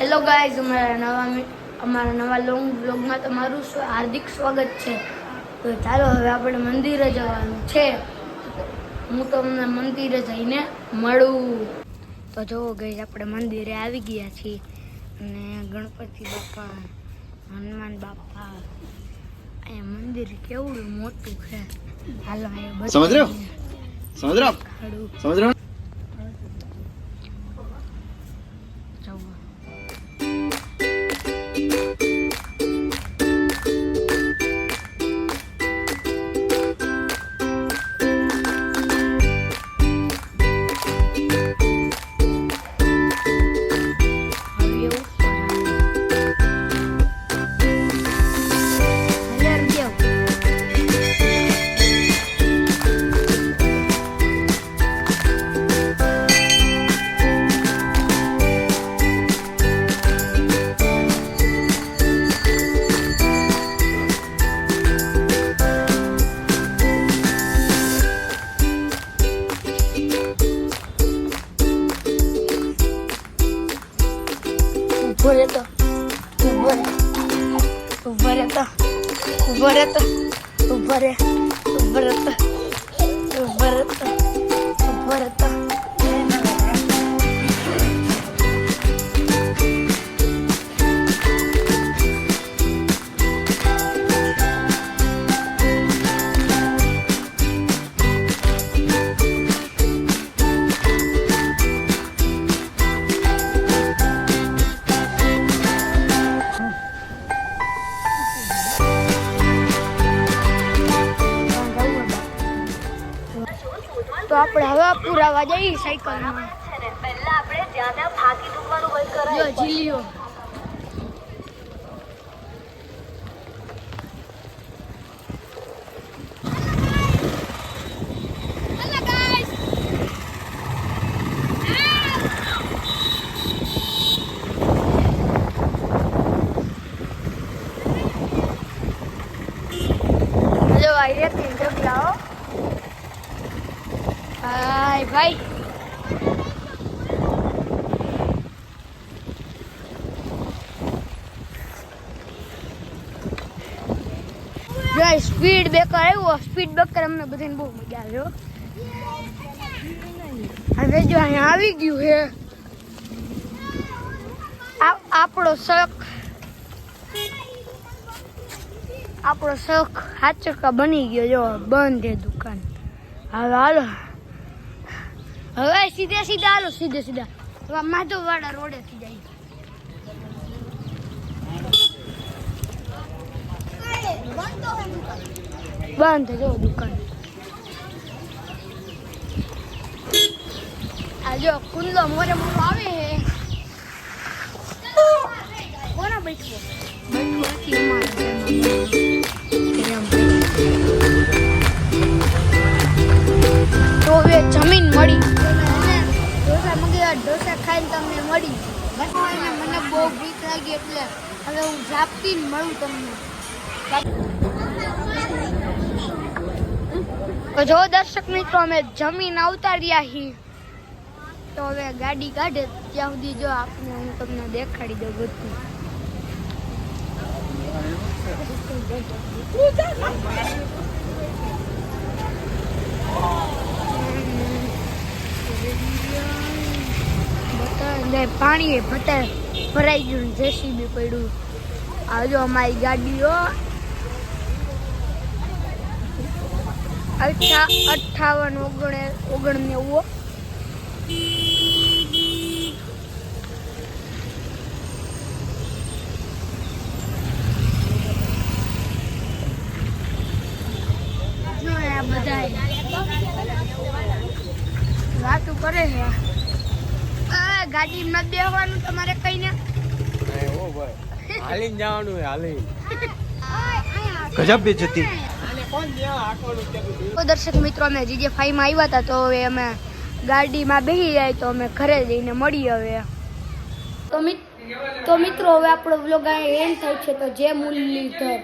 Hello guys, અમારા નવા long બ્લોગમાં તમારું હાર્દિક સ્વાગત છે. તો ચાલો હવે આપણે મંદિરે જવાનું છે. હું તમને મંદિરે જઈને મળું. તો જોવો ગાઈઝ, આપણે મંદિરે આવી ગયા છીએ અને ગણપતિ બાપા, હનુમાન બાપા, અહીંયા મંદિર કેવડું મોટું છે. હાલો અહીંયા સમજ રહ્યો તો આપણે હવે પુરાવા જઈએ સાયકલમાં. પહેલા આપણે જ્યાં ફાકી દુખવાનું બંધ કરાય. જો જીલીઓ જો આઈએ તીન જગ્યાઓ. હાય ભાઈ, સ્પીડ બ્રેકર આવ્યો. સ્પીડ બ્રેકર અમને બધાને બહુ મજા આવ્યો. હવે જો અહીંયા આવી ગયું છે આપણો શોખ હાચકા બની ગયો. જો બંધ છે દુકાન. હવે હાલો, હવે સીધા હાલો, સીધા હવે માધવવાડા રોડેથી જાય. બંધ જો દુકાન. આ જો કુંડલો મોરે આવે છે. કોના બેઠવું તો હવે જમીન મળી. ઢોસા ખાઈને તમને મળી. મને બહુ ભૂખ લાગી એટલે હવે હું ઝાપતી મળું તમને. તો જો દર્શક મિત્રો, અમે જમીન આવતા રહ્યા છીએ. તો હવે ગાડી કાઢે ત્યાં સુધી જો આપણે હું તમને દેખાડી દઉં બધું. પાણી ભરાઈ ગયું, જેસીબી પડ્યું. આ જો અમારી ગાડીઓ 58-99. બધા વાતું કરે છે. ગાડીમાં બેસવાનું તમારે કઈ ને હાલીને જવાનું હે. હાલી ગજબ બેજતી. તો દર્શક મિત્રો, અમે GJ5 માં આવ્યા હતા. તો હવે અમે ગાડીમાં બેસી જાય તો અમે ઘરે જઈને મળીએ. હવે તો મિત્રો, હવે આપણો વ્લોગ એન્ડ થાય છે. તો જય મુરલીધર.